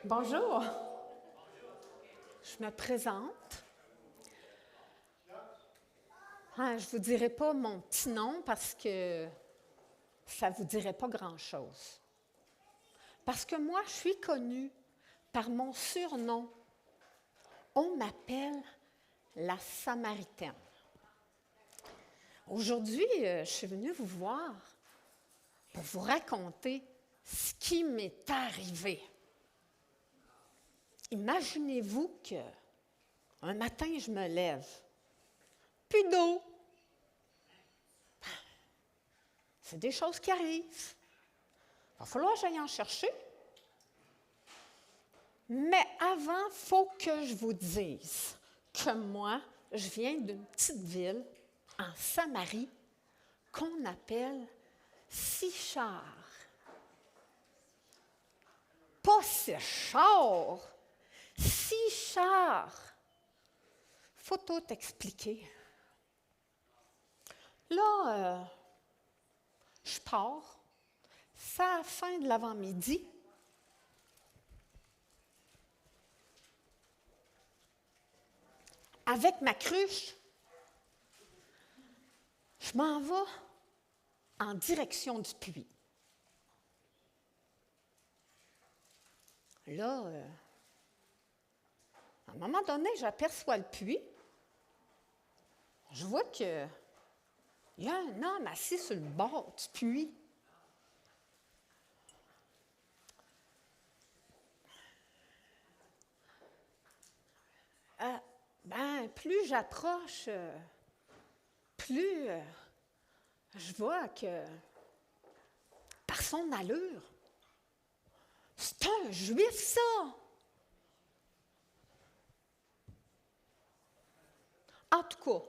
Bonjour, je me présente. Je ne vous dirai pas mon petit nom parce que ça ne vous dirait pas grand-chose. Parce que moi, je suis connue par mon surnom. On m'appelle la Samaritaine. Aujourd'hui, je suis venue vous voir pour vous raconter ce qui m'est arrivé. Imaginez-vous qu'un matin, je me lève. Plus d'eau. C'est des choses qui arrivent. Il va falloir que j'aille en chercher. Mais avant, il faut que je vous dise que moi, je viens d'une petite ville en Samarie qu'on appelle Sichar. Pas Sichar, Sichar. Faut tout expliquer. Là, je pars. C'est à la fin de l'avant-midi. Avec ma cruche, je m'en vais en direction du puits. Là, à un moment donné, j'aperçois le puits. Je vois qu'il y a un homme assis sur le bord du puits. Plus j'approche, plus je vois que, par son allure, c'est un juif, ça! En tout cas,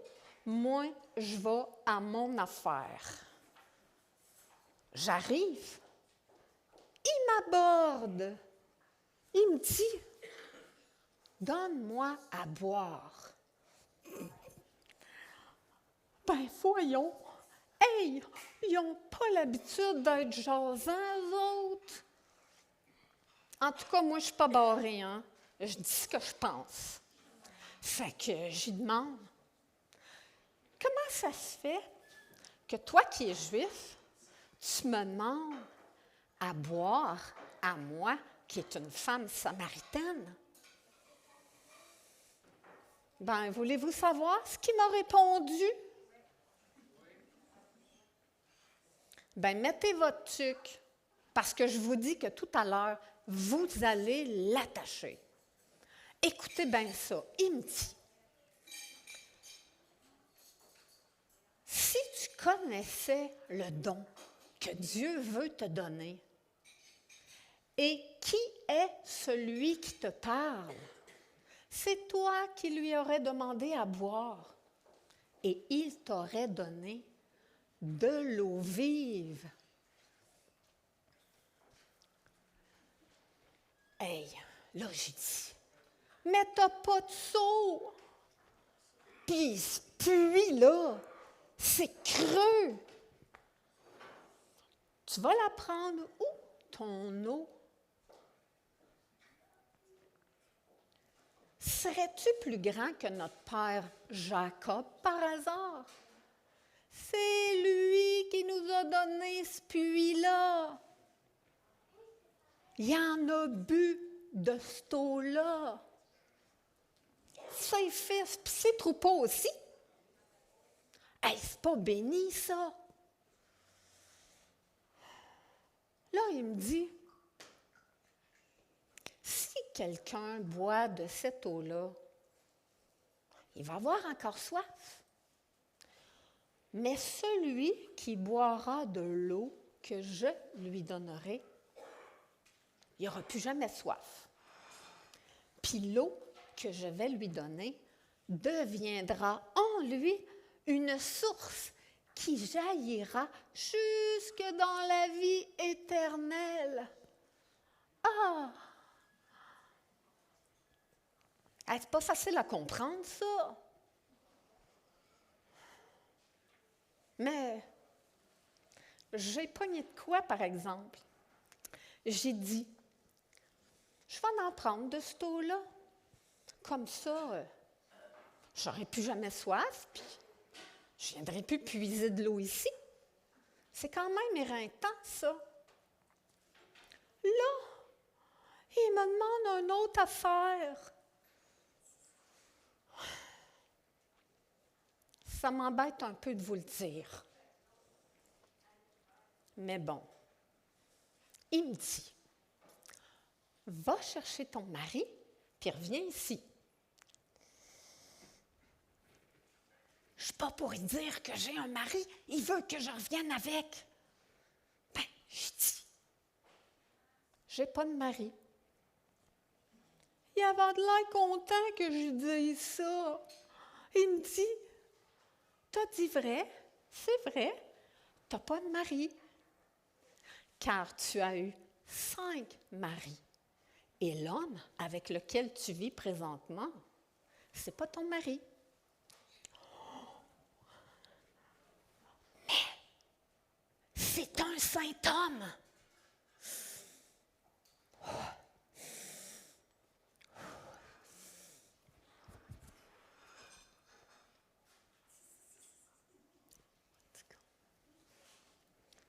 moi, je vais à mon affaire. J'arrive, il m'aborde, il me dit « Donne-moi à boire. » Ben voyons, hey, ils n'ont pas l'habitude d'être jasants, eux autres. En tout cas, moi, je ne suis pas barrée, hein. Je dis ce que je pense. Fait que j'y demande, comment ça se fait que toi qui es juif, tu me demandes à boire à moi, qui est une femme samaritaine? Ben, voulez-vous savoir ce qu'il m'a répondu? Ben, mettez votre tuque, parce que je vous dis que tout à l'heure, vous allez l'attacher. Écoutez bien ça, il me dit, si tu connaissais le don que Dieu veut te donner, et qui est celui qui te parle, c'est toi qui lui aurais demandé à boire, et il t'aurait donné de l'eau vive. Hey, là, j'ai dit, mais t'as pas de seau. Puis ce puits-là, c'est creux. Tu vas la prendre où, ton eau? Serais-tu plus grand que notre père Jacob, par hasard? C'est lui qui nous a donné ce puits-là. Il en a bu de cette eau-là. Ses fils, puis ses troupeaux aussi. Hey, c'est pas béni, ça. Là, il me dit, si quelqu'un boit de cette eau-là, il va avoir encore soif. Mais celui qui boira de l'eau que je lui donnerai, il n'aura plus jamais soif. Puis l'eau que je vais lui donner deviendra en lui une source qui jaillira jusque dans la vie éternelle. Ah! C'est pas facile à comprendre, ça. Mais j'ai pogné de quoi, par exemple? J'ai dit, je vais en prendre de cette eau-là. Comme ça, j'aurai plus jamais soif, puis je ne viendrai plus puiser de l'eau ici. C'est quand même éreintant, ça. Là, il me demande une autre affaire. Ça m'embête un peu de vous le dire. Mais bon, il me dit, va chercher ton mari, puis reviens ici. Je ne suis pas pour lui dire que j'ai un mari, il veut que je revienne avec. Ben, je dis, j'ai pas de mari. Il avait de l'air content que je dise ça. Il me dit, t'as dit vrai, c'est vrai, t'as pas de mari. Car tu as eu 5 maris. Et l'homme avec lequel tu vis présentement, c'est pas ton mari. Mais c'est un saint homme.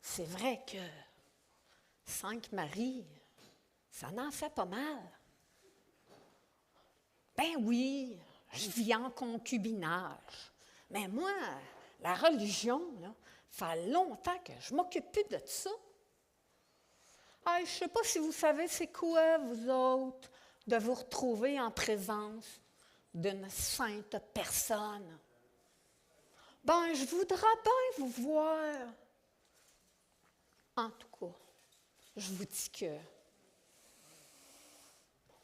C'est vrai que 5 maris, ça en fait pas mal. Ben oui, je vis en concubinage. Mais moi, la religion, là, fait longtemps que je ne m'occupe plus de ça. Ah, je ne sais pas si vous savez c'est quoi, vous autres, de vous retrouver en présence d'une sainte personne. Ben, je voudrais bien vous voir. En tout cas, je vous dis que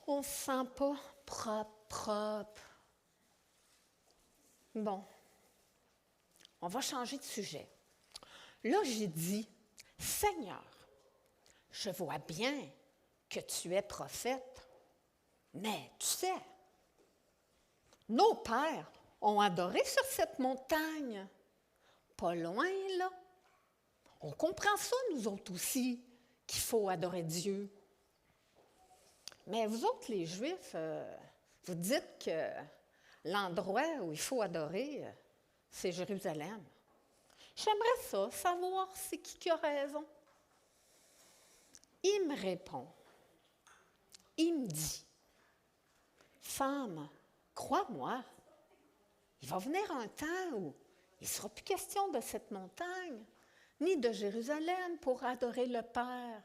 on ne se sent pas propre. Bon, on va changer de sujet. Là, j'ai dit, Seigneur, je vois bien que tu es prophète, mais tu sais, nos pères ont adoré sur cette montagne, pas loin là. On comprend ça, nous autres aussi, qu'il faut adorer Dieu. Mais vous autres, les Juifs, vous dites que l'endroit où il faut adorer, c'est Jérusalem. J'aimerais ça, savoir c'est qui a raison. Il me répond, il me dit, femme, crois-moi, il va venir un temps où il ne sera plus question de cette montagne, ni de Jérusalem pour adorer le Père.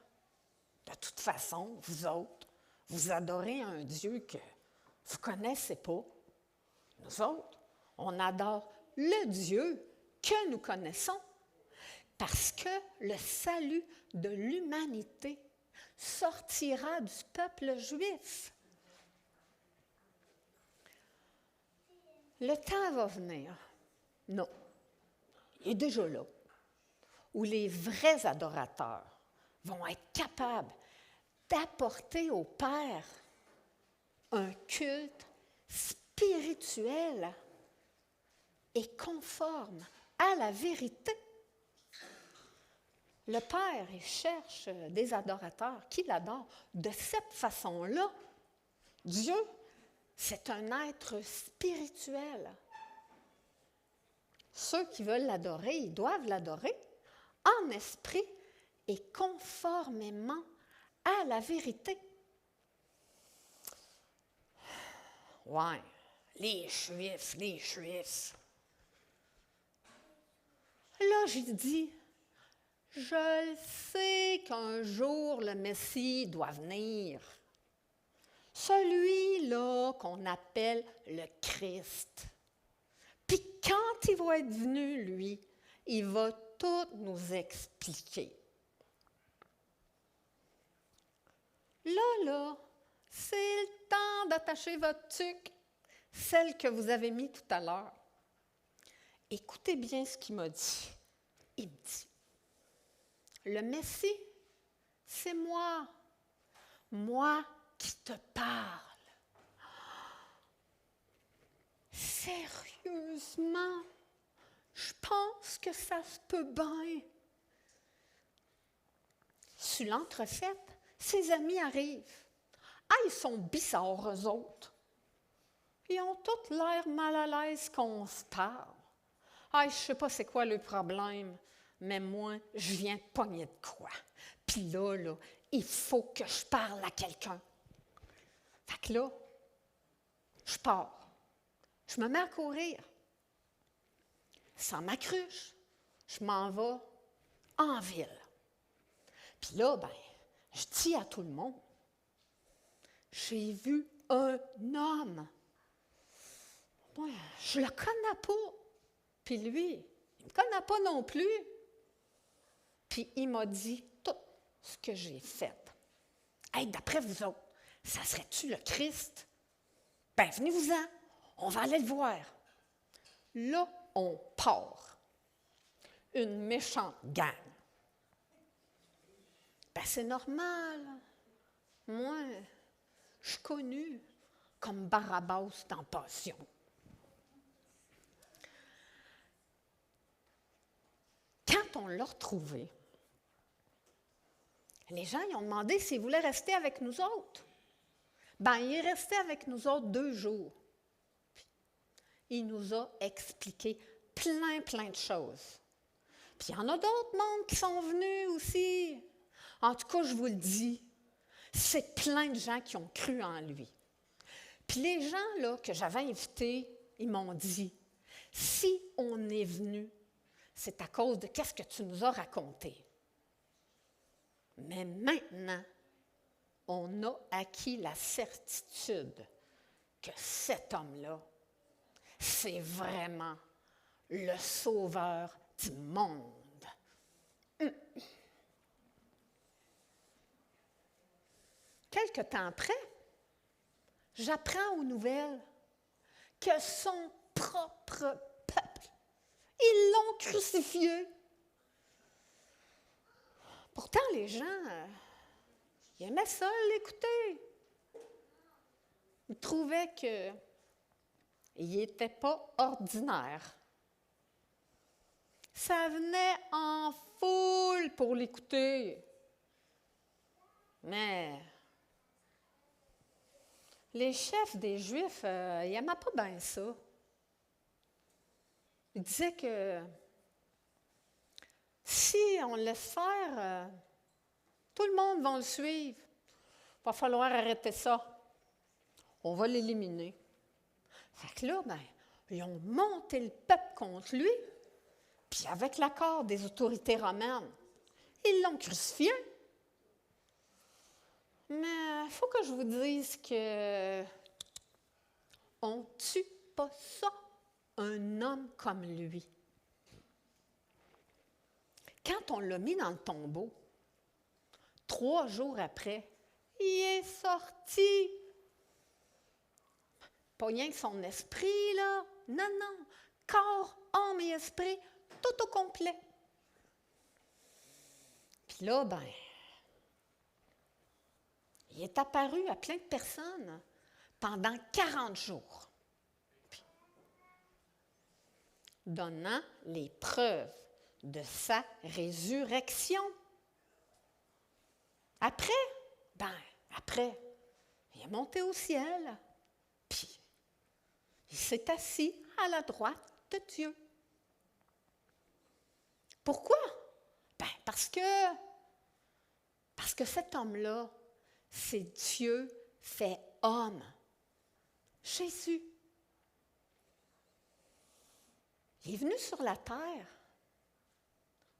De toute façon, vous autres, vous adorez un Dieu que vous ne connaissez pas. Nous autres, on adore le Dieu que nous connaissons parce que le salut de l'humanité sortira du peuple juif. Le temps va venir, non, il est déjà là, où les vrais adorateurs vont être capables d'apporter au Père un culte spirituel et conforme à la vérité. Le Père, il cherche des adorateurs qui l'adorent de cette façon-là. Dieu, c'est un être spirituel. Ceux qui veulent l'adorer, ils doivent l'adorer en esprit et conformément à la vérité. Ouais, les Juifs. Là, j'ai dit, je sais qu'un jour le Messie doit venir. Celui-là qu'on appelle le Christ. Puis quand il va être venu, lui, il va tout nous expliquer. Là, c'est le temps d'attacher votre tuque, celle que vous avez mis tout à l'heure. Écoutez bien ce qu'il m'a dit. Il me dit, le Messie, c'est moi qui te parle. Sérieusement, je pense que ça se peut bien. Sur l'entrefaite, ses amis arrivent. Ah, ils sont bizarres, eux autres. Ils ont tous l'air mal à l'aise qu'on se parle. Ah, je ne sais pas c'est quoi le problème, mais moi, je viens de pogner de quoi. Puis là, il faut que je parle à quelqu'un. Fait que là, je pars. Je me mets à courir. Sans ma cruche, je m'en vais en ville. Puis là, je dis à tout le monde, j'ai vu un homme. Moi, je le connais pas. Puis lui, il ne me connaît pas non plus. Puis il m'a dit tout ce que j'ai fait. Hey, d'après vous autres, ça serait-tu le Christ? Ben, venez-vous-en, on va aller le voir. Là, on part. Une méchante gang. Ben, c'est normal. Moi, je suis connue comme Barabbas dans Passion. Quand on l'a retrouvé, les gens ils ont demandé s'il voulait rester avec nous autres. Ben, il est resté avec nous autres 2 jours. Puis, il nous a expliqué plein de choses. Puis, il y en a d'autres mondes qui sont venus aussi. En tout cas, je vous le dis, c'est plein de gens qui ont cru en lui. Puis, les gens là, que j'avais invités, ils m'ont dit, si on est venu, c'est à cause de qu'est-ce que tu nous as raconté. Mais maintenant, on a acquis la certitude que cet homme-là, c'est vraiment le sauveur du monde. Quelque temps après, j'apprends aux nouvelles que son propre peuple, ils l'ont crucifié. Pourtant, les gens, ils aimaient ça l'écouter. Ils trouvaient qu'il n'était pas ordinaire. Ça venait en foule pour l'écouter. Mais les chefs des Juifs, ils n'aimaient pas bien ça. Ils disaient que si on le laisse faire, tout le monde va le suivre. Il va falloir arrêter ça. On va l'éliminer. Fait que là, ils ont monté le peuple contre lui, puis avec l'accord des autorités romaines, ils l'ont crucifié. Mais il faut que je vous dise que on ne tue pas ça, un homme comme lui. Quand on l'a mis dans le tombeau, 3 jours après, il est sorti. Pas rien que son esprit, là. Non. Corps, âme et esprit, tout au complet. Puis là, il est apparu à plein de personnes pendant 40 jours, donnant les preuves de sa résurrection. Après, il est monté au ciel, puis il s'est assis à la droite de Dieu. Pourquoi? Parce que cet homme-là, c'est Dieu fait homme. Jésus. Il est venu sur la terre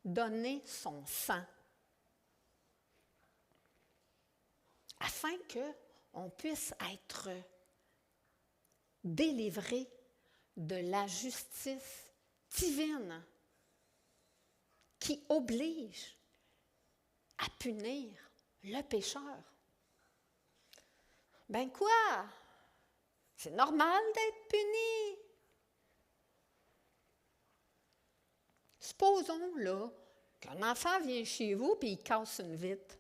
donner son sang afin qu'on puisse être délivré de la justice divine qui oblige à punir le pécheur. Ben quoi? C'est normal d'être puni. Supposons, là, qu'un enfant vient chez vous et il casse une vitre.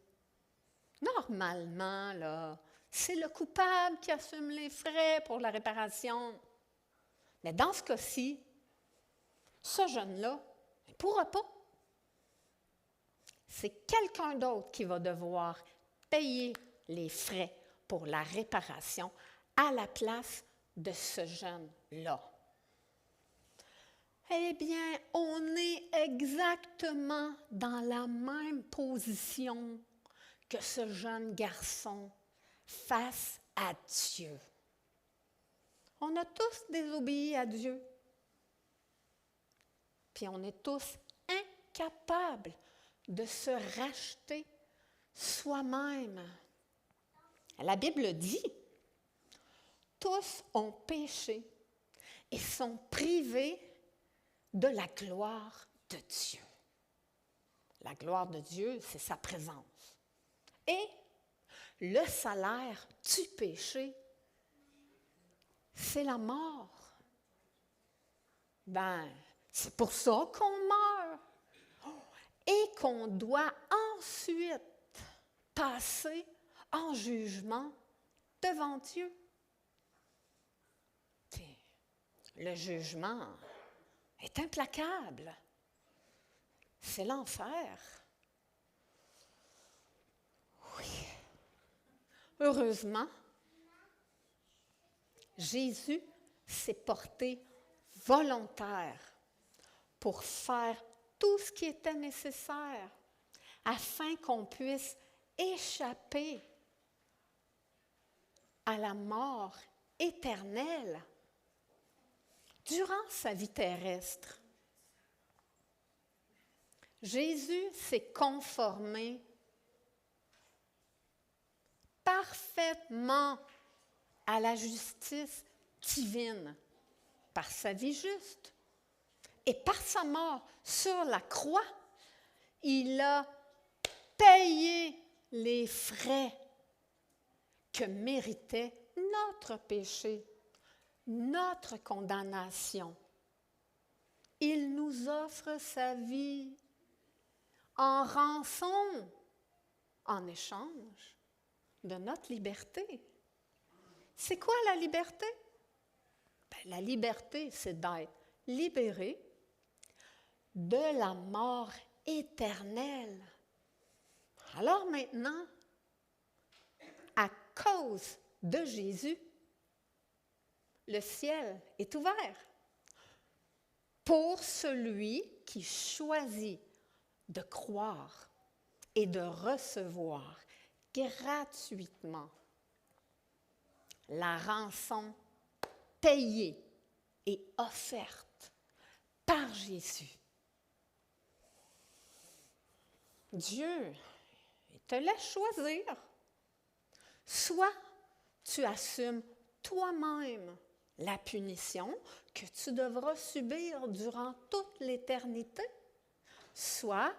Normalement, là, c'est le coupable qui assume les frais pour la réparation. Mais dans ce cas-ci, ce jeune-là ne pourra pas. C'est quelqu'un d'autre qui va devoir payer les frais pour la réparation à la place de ce jeune-là. Eh bien, on est exactement dans la même position que ce jeune garçon face à Dieu. On a tous désobéi à Dieu. Puis on est tous incapables de se racheter soi-même. La Bible dit, tous ont péché et sont privés de la gloire de Dieu. La gloire de Dieu, c'est sa présence. Et le salaire du péché, c'est la mort. Ben, c'est pour ça qu'on meurt et qu'on doit ensuite passer en jugement devant Dieu. Le jugement est implacable. C'est l'enfer. Oui. Heureusement, Jésus s'est porté volontaire pour faire tout ce qui était nécessaire afin qu'on puisse échapper à la mort éternelle durant sa vie terrestre. Jésus s'est conformé parfaitement à la justice divine par sa vie juste. Et par sa mort sur la croix, il a payé les frais que méritait notre péché, notre condamnation. Il nous offre sa vie en rançon, en échange de notre liberté. C'est quoi la liberté? Ben, la liberté, c'est d'être libéré de la mort éternelle. Alors maintenant, à cause de Jésus, le ciel est ouvert pour celui qui choisit de croire et de recevoir gratuitement la rançon payée et offerte par Jésus. Dieu te laisse choisir. Soit tu assumes toi-même la punition que tu devras subir durant toute l'éternité, soit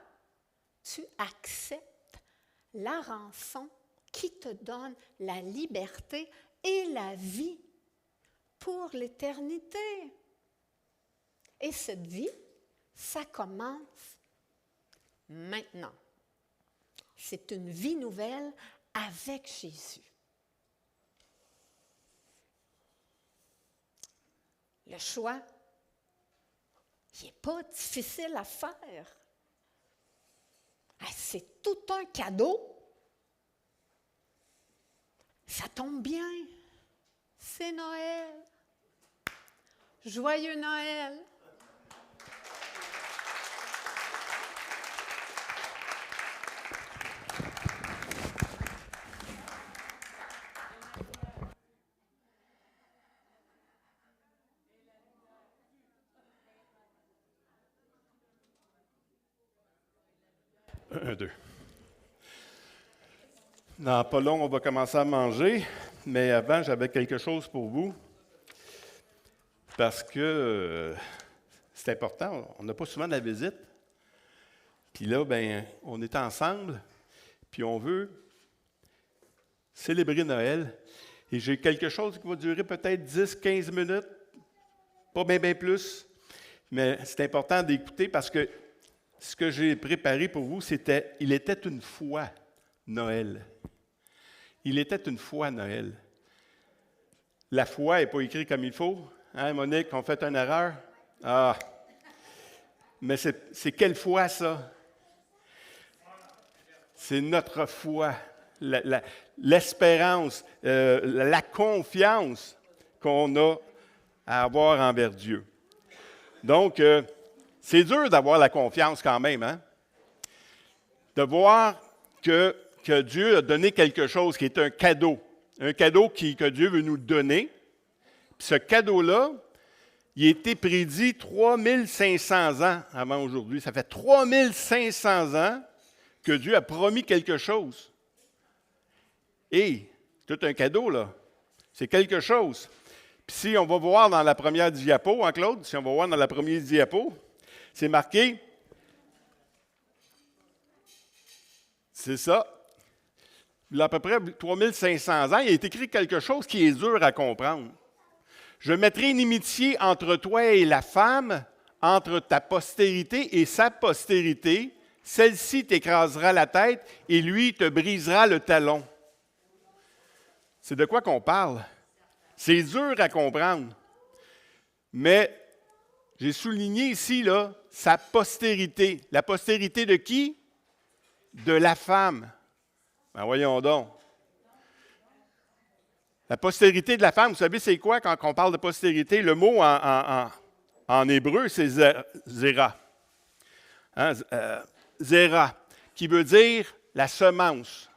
tu acceptes la rançon qui te donne la liberté et la vie pour l'éternité. Et cette vie, ça commence maintenant. C'est une vie nouvelle avec Jésus. Le choix, il n'est pas difficile à faire. C'est tout un cadeau. Ça tombe bien. C'est Noël. Joyeux Noël. Un, deux. Dans pas long, on va commencer à manger, mais avant, j'avais quelque chose pour vous, parce que c'est important. On n'a pas souvent de la visite. Puis là, ben, on est ensemble, puis on veut célébrer Noël. Et j'ai quelque chose qui va durer peut-être 10-15 minutes, pas bien plus, mais c'est important d'écouter parce que ce que j'ai préparé pour vous, c'était « Il était une fois Noël ». Il était une fois Noël. La foi n'est pas écrite comme il faut. Hein, Monique, on fait une erreur? Ah! Mais c'est quelle foi, ça? C'est notre foi. l'espérance, la confiance qu'on a à avoir envers Dieu. Donc, c'est dur d'avoir la confiance quand même, hein? De voir que Dieu a donné quelque chose qui est un cadeau que Dieu veut nous donner. Puis ce cadeau-là, il a été prédit 3500 ans avant aujourd'hui. Ça fait 3500 ans que Dieu a promis quelque chose. Et, tout un cadeau, là, c'est quelque chose. Puis si on va voir dans la première diapo, hein, Claude? Si on va voir dans la première diapo, c'est marqué, c'est ça, il y a à peu près 3500 ans, il est écrit quelque chose qui est dur à comprendre. Je mettrai une inimitié entre toi et la femme, entre ta postérité et sa postérité. Celle-ci t'écrasera la tête et lui te brisera le talon. C'est de quoi qu'on parle? C'est dur à comprendre. Mais j'ai souligné ici, là, sa postérité. La postérité de qui? De la femme. Ben voyons donc. La postérité de la femme, vous savez, c'est quoi quand on parle de postérité? Le mot en hébreu, c'est zéra. Hein? Zéra, qui veut dire la semence.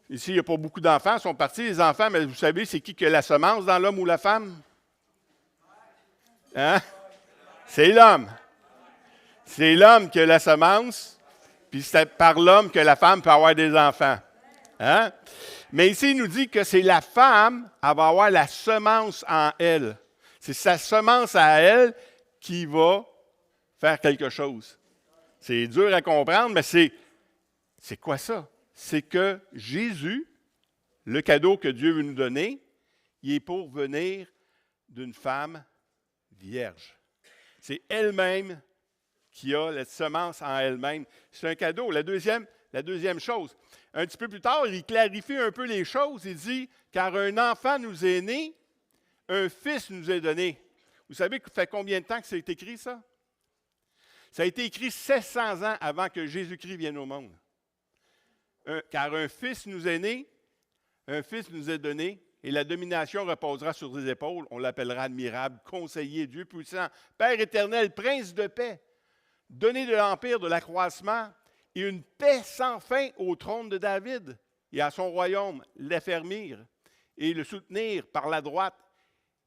Ici, il n'y a pas beaucoup d'enfants, ils sont partis, les enfants, mais vous savez, c'est qui a la semence dans l'homme ou la femme? Hein? C'est l'homme. C'est l'homme qui a la semence, puis c'est par l'homme que la femme peut avoir des enfants. Hein? Mais ici, il nous dit que c'est la femme, elle va avoir la semence en elle. C'est sa semence à elle qui va faire quelque chose. C'est dur à comprendre, mais c'est quoi ça? C'est que Jésus, le cadeau que Dieu veut nous donner, il est pour venir d'une femme vierge. C'est elle-même qui a la semence en elle-même. C'est un cadeau. La deuxième chose, un petit peu plus tard, il clarifie un peu les choses. Il dit, car un enfant nous est né, un fils nous est donné. Vous savez que ça fait combien de temps que c'est écrit, ça? Ça a été écrit 700 ans avant que Jésus-Christ vienne au monde. Car un fils nous est né, un fils nous est donné, et la domination reposera sur ses épaules. On l'appellera admirable, conseiller, Dieu puissant, Père éternel, prince de paix, donné de l'empire, de l'accroissement, et une paix sans fin au trône de David et à son royaume, l'affermir et le soutenir par la droite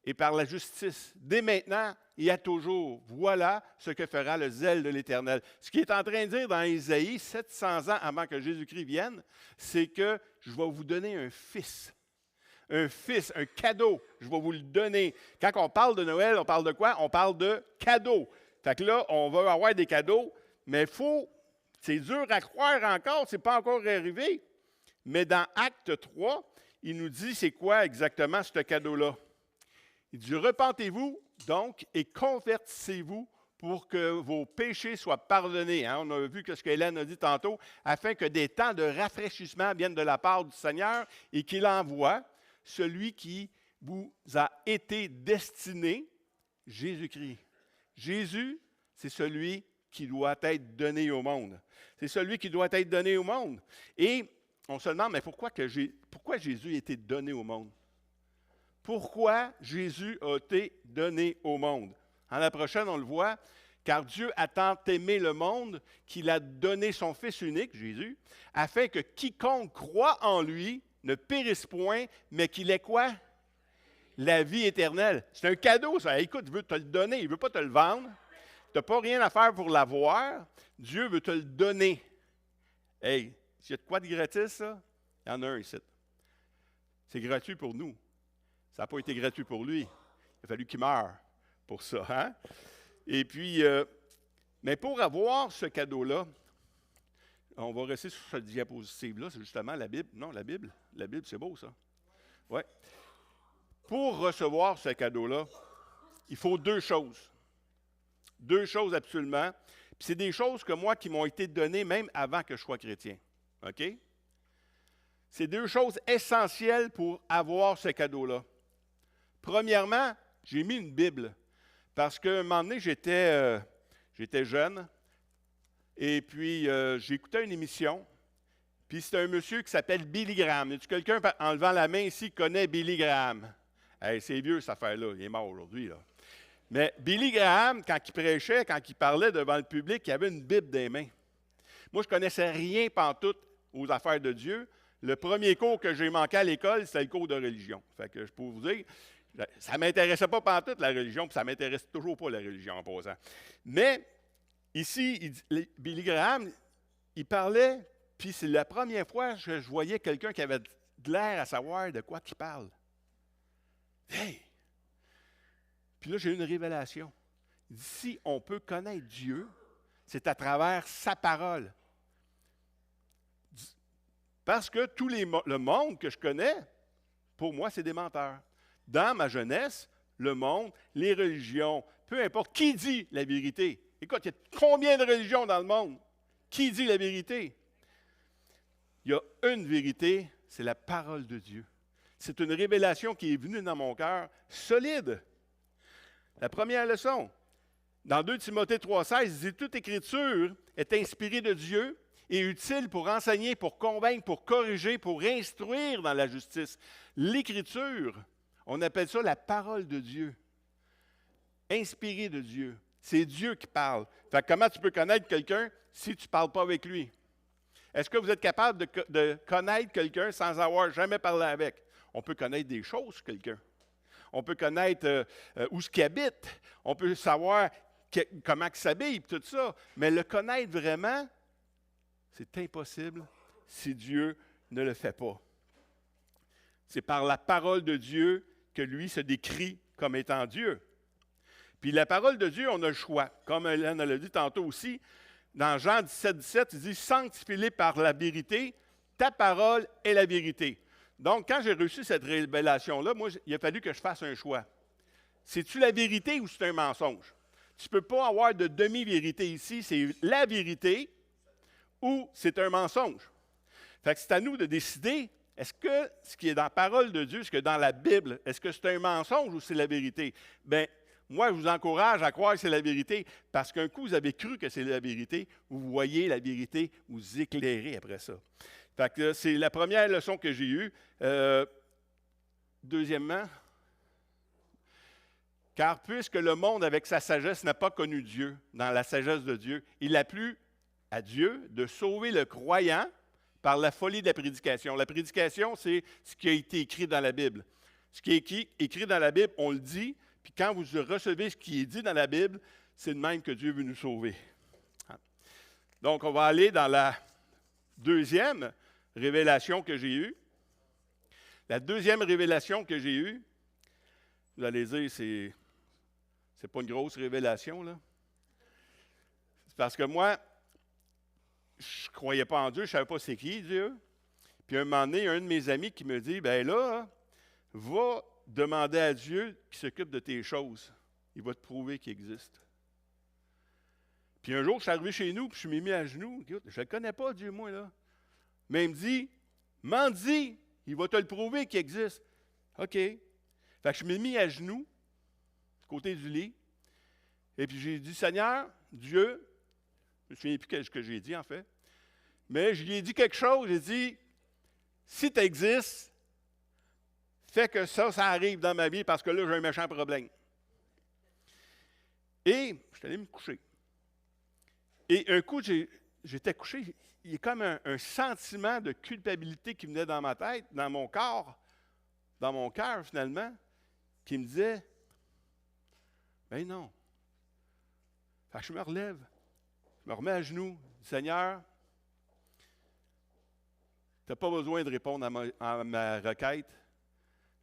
et par la justice, dès maintenant et à toujours. Voilà ce que fera le zèle de l'Éternel. Ce qu'il est en train de dire dans Isaïe, 700 ans avant que Jésus-Christ vienne, c'est que je vais vous donner un fils. Un fils, un cadeau, je vais vous le donner. Quand on parle de Noël, on parle de quoi? On parle de cadeau. Fait que là, on va avoir des cadeaux, mais c'est dur à croire encore, ce n'est pas encore arrivé. Mais dans Acte 3, il nous dit c'est quoi exactement ce cadeau-là. Il dit, repentez-vous donc et convertissez-vous pour que vos péchés soient pardonnés. Hein? On a vu ce qu'Hélène a dit tantôt, afin que des temps de rafraîchissement viennent de la part du Seigneur et qu'il envoie celui qui vous a été destiné, Jésus-Christ. Jésus, c'est celui qui doit être donné au monde. C'est celui qui doit être donné au monde. Et on se demande, mais pourquoi Jésus a été donné au monde? Pourquoi Jésus a été donné au monde? En la prochaine, on le voit, car Dieu a tant aimé le monde qu'il a donné son Fils unique, Jésus, afin que quiconque croit en lui ne périsse point, mais qu'il ait quoi? La vie éternelle. C'est un cadeau, ça. Écoute, il veut te le donner, il ne veut pas te le vendre. Tu n'as pas rien à faire pour l'avoir. Dieu veut te le donner. Hey, s'il y a de quoi de gratis, ça, il y en a un ici. C'est gratuit pour nous. Ça n'a pas été gratuit pour lui. Il a fallu qu'il meure pour ça. Hein? Et puis, mais pour avoir ce cadeau-là, on va rester sur cette diapositive-là, c'est justement la Bible. Non, la Bible, c'est beau, ça. Oui. Pour recevoir ce cadeau-là, il faut deux choses. Deux choses absolument. Puis c'est des choses que moi qui m'ont été données même avant que je sois chrétien. OK? C'est deux choses essentielles pour avoir ce cadeau-là. Premièrement, j'ai mis une Bible. Parce qu'à un moment donné, j'étais jeune. Et puis, j'écoutais une émission. Puis c'est un monsieur qui s'appelle Billy Graham. Y a-t-il quelqu'un en levant la main ici qui connaît Billy Graham? Hey, c'est vieux cette affaire-là, il est mort aujourd'hui, là. Mais Billy Graham, quand il prêchait, quand il parlait devant le public, il avait une Bible dans les mains. Moi, je ne connaissais rien pantoute aux affaires de Dieu. Le premier cours que j'ai manqué à l'école, c'était le cours de religion. Fait que je peux vous dire, ça ne m'intéressait pas pantoute la religion, puis ça ne m'intéresse toujours pas la religion en posant. Mais ici, Billy Graham, il parlait, puis c'est la première fois que je voyais quelqu'un qui avait de l'air à savoir de quoi il parle. Hey! Puis là, j'ai eu une révélation. Il dit, si on peut connaître Dieu, c'est à travers sa parole. Parce que le monde que je connais, pour moi, c'est des menteurs. Dans ma jeunesse, le monde, les religions, peu importe, qui dit la vérité? Écoute, il y a combien de religions dans le monde? Qui dit la vérité? Il y a une vérité, c'est la parole de Dieu. C'est une révélation qui est venue dans mon cœur solide. La première leçon, dans 2 Timothée 3,16, il dit « Toute écriture est inspirée de Dieu et utile pour enseigner, pour convaincre, pour corriger, pour instruire dans la justice. » L'écriture, on appelle ça la parole de Dieu. Inspirée de Dieu. C'est Dieu qui parle. Fait que comment tu peux connaître quelqu'un si tu ne parles pas avec lui? Est-ce que vous êtes capable de connaître quelqu'un sans avoir jamais parlé avec? On peut connaître des choses sur quelqu'un. On peut connaître où ce qu'il habite. On peut savoir comment il s'habille, tout ça. Mais le connaître vraiment, c'est impossible si Dieu ne le fait pas. C'est par la parole de Dieu que lui se décrit comme étant Dieu. Puis la parole de Dieu, on a le choix. Comme Hélène l'a dit tantôt aussi, dans Jean 17, 17, il dit « Sanctifie-les par la vérité, ta parole est la vérité. » Donc, quand j'ai reçu cette révélation-là, moi, il a fallu que je fasse un choix. C'est-tu la vérité ou c'est un mensonge? Tu ne peux pas avoir de demi-vérité ici, c'est la vérité ou c'est un mensonge. Fait que c'est à nous de décider, est-ce que ce qui est dans la parole de Dieu, ce qui est dans la Bible, est-ce que c'est un mensonge ou c'est la vérité? Bien, moi, je vous encourage à croire que c'est la vérité, parce qu'un coup, vous avez cru que c'est la vérité, vous voyez la vérité, vous éclairez après ça. Fait que c'est la première leçon que j'ai eue. Deuxièmement, car puisque le monde, avec sa sagesse, n'a pas connu Dieu, dans la sagesse de Dieu, il a plu à Dieu de sauver le croyant par la folie de la prédication. La prédication, c'est ce qui a été écrit dans la Bible. Ce qui est écrit dans la Bible, on le dit, puis quand vous recevez ce qui est dit dans la Bible, c'est de même que Dieu veut nous sauver. Donc, on va aller dans la deuxième révélation que j'ai eue. La deuxième révélation que j'ai eue, vous allez dire, c'est pas une grosse révélation, là. C'est parce que moi, je ne croyais pas en Dieu, je ne savais pas c'est qui, Dieu. Puis un moment donné, il y a un de mes amis qui me dit, ben là, va demander à Dieu qui s'occupe de tes choses. Il va te prouver qu'il existe. Puis un jour, je suis arrivé chez nous, puis je me suis mis à genoux. Écoute, je ne le connais pas, Dieu, moi, là. Mais il me dit, m'en dis, il va te le prouver qu'il existe. OK. Fait que je me suis mis à genoux, à côté du lit, et puis j'ai dit, Seigneur, Dieu, je ne me souviens plus ce que j'ai dit, en fait, mais je lui ai dit quelque chose, j'ai dit, si tu existes, fais que ça arrive dans ma vie, parce que là, j'ai un méchant problème. Et je suis allé me coucher. Et un coup, j'étais couché, il y a comme un sentiment de culpabilité qui venait dans ma tête, dans mon corps, dans mon cœur finalement, qui me disait, ben non. Fait que je me relève, je me remets à genoux, je dis, Seigneur, tu n'as pas besoin de répondre à ma requête,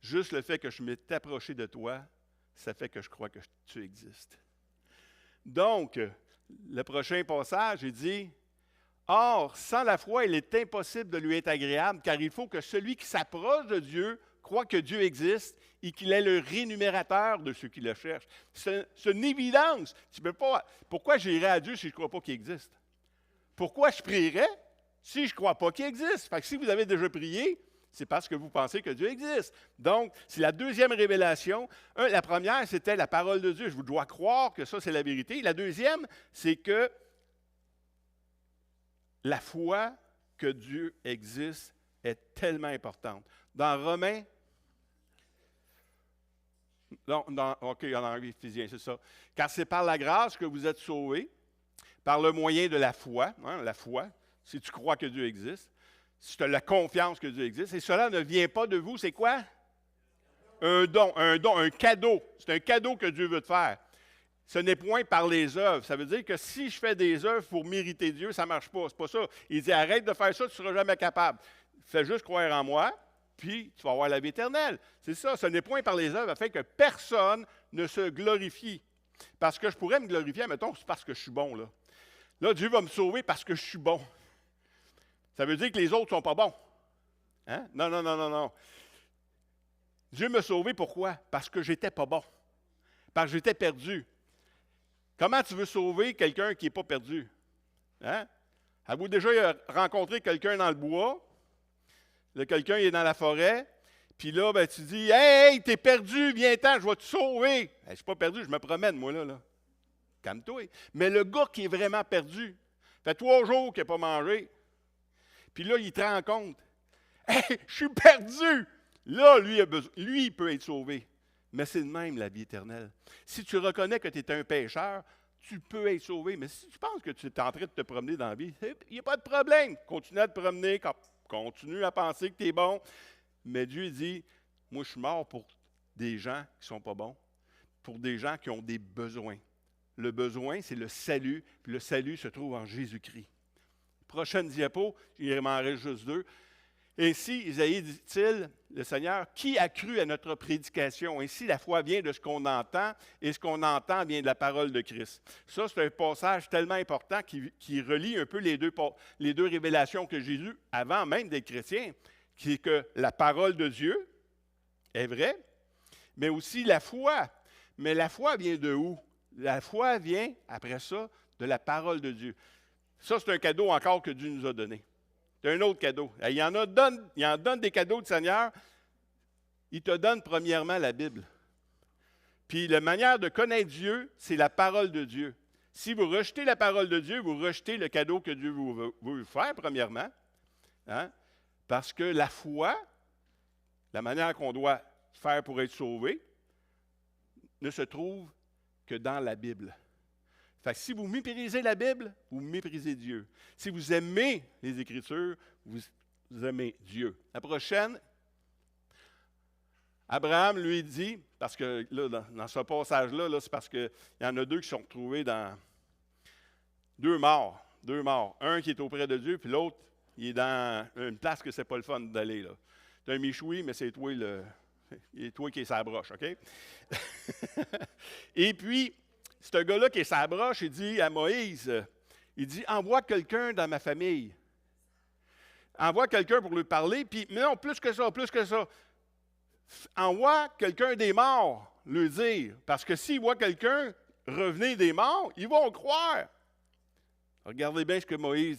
juste le fait que je m'étais approché de toi, ça fait que je crois que tu existes. Donc, le prochain passage, il dit, « Or, sans la foi, il est impossible de lui être agréable, car il faut que celui qui s'approche de Dieu croit que Dieu existe et qu'il est le rémunérateur de ceux qui le cherchent. » C'est une évidence. Tu peux pas. Pourquoi j'irai à Dieu si je ne crois pas qu'il existe? Pourquoi je prierais si je ne crois pas qu'il existe? Fait que si vous avez déjà prié, c'est parce que vous pensez que Dieu existe. Donc, c'est la deuxième révélation. La première, c'était la parole de Dieu. Je vous dois croire que ça, c'est la vérité. La deuxième, c'est que la foi que Dieu existe est tellement importante. Dans Romains, non, OK, en anglais, Éphésiens, c'est ça. Car c'est par la grâce que vous êtes sauvés, par le moyen de la foi, la foi, si tu crois que Dieu existe, si tu as la confiance que Dieu existe, et cela ne vient pas de vous, c'est quoi? Un don, un cadeau. C'est un cadeau que Dieu veut te faire. Ce n'est point par les œuvres. Ça veut dire que si je fais des œuvres pour mériter Dieu, ça ne marche pas. C'est pas ça. Il dit, arrête de faire ça, tu ne seras jamais capable. Fais juste croire en moi, puis tu vas avoir la vie éternelle. C'est ça. Ce n'est point par les œuvres afin que personne ne se glorifie. Parce que je pourrais me glorifier, mettons, c'est parce que je suis bon, là. Là, Dieu va me sauver parce que je suis bon. Ça veut dire que les autres ne sont pas bons. Hein? Non, non, non, non, non. Dieu m'a sauvé, pourquoi? Parce que j'étais pas bon. Parce que j'étais perdu. Comment tu veux sauver quelqu'un qui n'est pas perdu? Hein? Avez-vous déjà rencontré quelqu'un dans le bois? Là, quelqu'un est dans la forêt, puis là, ben, tu dis, « Hey, t'es perdu, viens-t'en, je vais te sauver. Hey, » je ne suis pas perdu, je me promène, moi, là. Calme-toi. Mais le gars qui est vraiment perdu, ça fait 3 jours qu'il n'a pas mangé, puis là, il te rend compte, « Hey, je suis perdu! » Là, lui, il peut être sauvé. Mais c'est de même la vie éternelle. Si tu reconnais que tu es un pécheur, tu peux être sauvé. Mais si tu penses que tu es en train de te promener dans la vie, il n'y a pas de problème. Continue à te promener, continue à penser que tu es bon. Mais Dieu dit, moi, je suis mort pour des gens qui ne sont pas bons, pour des gens qui ont des besoins. Le besoin, c'est le salut, puis le salut se trouve en Jésus-Christ. Prochaine diapo, il m'en reste juste 2. Ainsi, Isaïe dit-il, le Seigneur, qui a cru à notre prédication? Ainsi, la foi vient de ce qu'on entend, et ce qu'on entend vient de la parole de Christ. Ça, c'est un passage tellement important qui relie un peu les deux révélations que Jésus, avant même d'être chrétien, qui est que la parole de Dieu est vraie, mais aussi la foi. Mais la foi vient de où? La foi vient, après ça, de la parole de Dieu. Ça, c'est un cadeau encore que Dieu nous a donné. C'est un autre cadeau. Il en donne des cadeaux du Seigneur. Il te donne premièrement la Bible. Puis la manière de connaître Dieu, c'est la parole de Dieu. Si vous rejetez la parole de Dieu, vous rejetez le cadeau que Dieu veut vous faire, premièrement. Hein? Parce que la foi, la manière qu'on doit faire pour être sauvé, ne se trouve que dans la Bible. Fait que si vous méprisez la Bible, vous méprisez Dieu. Si vous aimez les Écritures, vous aimez Dieu. La prochaine, Abraham lui dit, parce que là, dans ce passage-là, c'est parce qu'il y en a 2 qui sont retrouvés dans 2 morts. Un qui est auprès de Dieu, puis l'autre, il est dans une place que c'est pas le fun d'aller. C'est un michoui, mais c'est toi qui es sa broche, OK? Et puis, ce gars-là qui est sa broche, il dit à Moïse, il dit, envoie quelqu'un dans ma famille. Envoie quelqu'un pour lui parler, puis non, plus que ça. Envoie quelqu'un des morts, lui dire. Parce que s'il voit quelqu'un revenir des morts, ils vont croire. Regardez bien ce que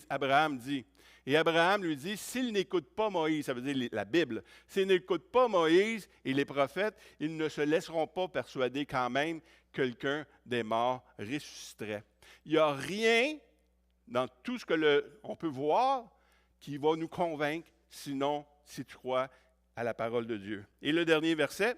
Abraham dit. Et Abraham lui dit, s'il n'écoute pas Moïse, ça veut dire la Bible, s'il n'écoute pas Moïse et les prophètes, ils ne se laisseront pas persuader quand même quelqu'un des morts ressusciterait. Il n'y a rien dans tout ce que on peut voir qui va nous convaincre, sinon si tu crois à la parole de Dieu. Et le dernier verset,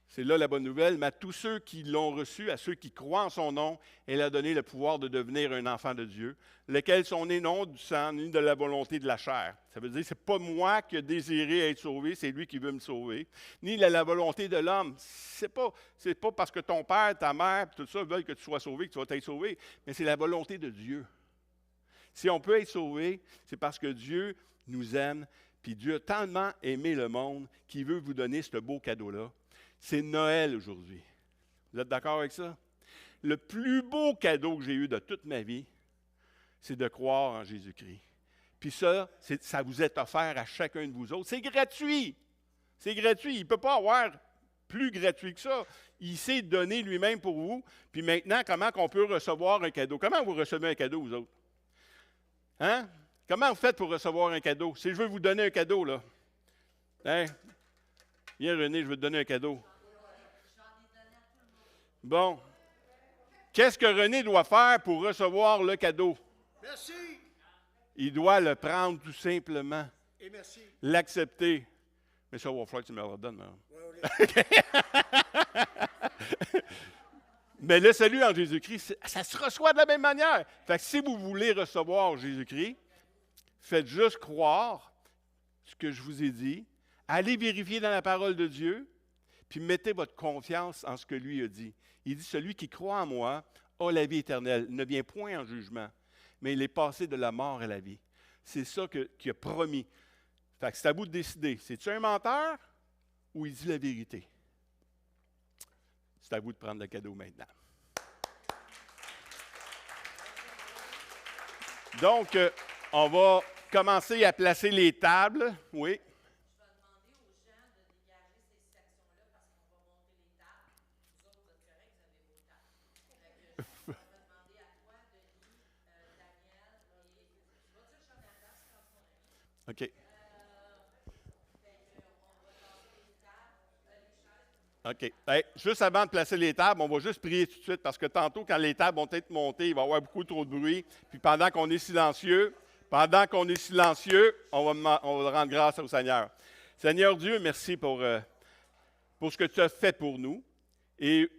c'est là la bonne nouvelle, mais à tous ceux qui l'ont reçu, à ceux qui croient en son nom, elle a donné le pouvoir de devenir un enfant de Dieu, lesquels sont nés non du sang, ni de la volonté de la chair. Ça veut dire que ce n'est pas moi qui ai désiré être sauvé, c'est lui qui veut me sauver, ni de la volonté de l'homme. C'est pas parce que ton père, ta mère, tout ça veulent que tu sois sauvé, que tu vas être sauvé, mais c'est la volonté de Dieu. Si on peut être sauvé, c'est parce que Dieu nous aime, puis Dieu a tellement aimé le monde qu'il veut vous donner ce beau cadeau-là. C'est Noël aujourd'hui. Vous êtes d'accord avec ça? Le plus beau cadeau que j'ai eu de toute ma vie, c'est de croire en Jésus-Christ. Puis ça vous est offert à chacun de vous autres. C'est gratuit. C'est gratuit. Il ne peut pas avoir plus gratuit que ça. Il s'est donné lui-même pour vous. Puis maintenant, comment on peut recevoir un cadeau? Comment vous recevez un cadeau, vous autres? Hein? Comment vous faites pour recevoir un cadeau? Si je veux vous donner un cadeau, là. Hein? Viens, René, je vais te donner un cadeau. Bon. Qu'est-ce que René doit faire pour recevoir le cadeau? Merci. Il doit le prendre tout simplement. Et merci. L'accepter. Mais ça, il va falloir que tu me le redonnes. Mais le salut en Jésus-Christ, ça se reçoit de la même manière. Fait que si vous voulez recevoir Jésus-Christ, faites juste croire ce que je vous ai dit. Allez vérifier dans la parole de Dieu, puis mettez votre confiance en ce que lui a dit. Il dit, celui qui croit en moi a la vie éternelle, ne vient point en jugement, mais il est passé de la mort à la vie. C'est ça qu'il a promis. Fait que c'est à vous de décider. C'est-tu un menteur ou il dit la vérité? C'est à vous de prendre le cadeau maintenant. Donc, on va commencer à placer les tables. Oui. Je vais demander aux gens de dégager ces sections-là parce qu'on va monter les tables. Vous autres, vous êtes corrects, vous avez vos tables. Je vais demander à toi, Denis, Daniel, et tu vas dire Jonathan, c'est quand on est. OK. OK. Hey, juste avant de placer les tables, on va juste prier tout de suite parce que tantôt, quand les tables vont être montées, il va y avoir beaucoup trop de bruit. Puis pendant qu'on est silencieux, on va rendre grâce au Seigneur. Seigneur Dieu, merci pour ce que tu as fait pour nous. Et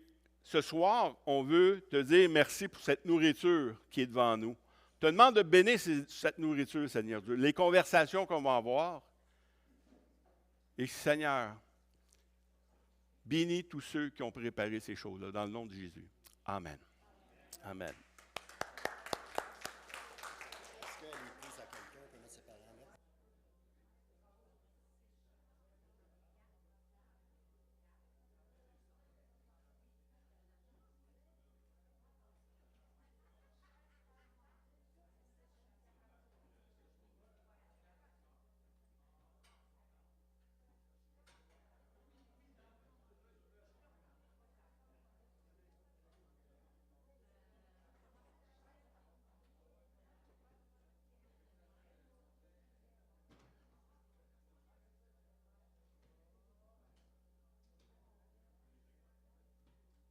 ce soir, on veut te dire merci pour cette nourriture qui est devant nous. Je te demande de bénir cette nourriture, Seigneur Dieu, les conversations qu'on va avoir. Et Seigneur, bénis tous ceux qui ont préparé ces choses-là, dans le nom de Jésus. Amen. Amen.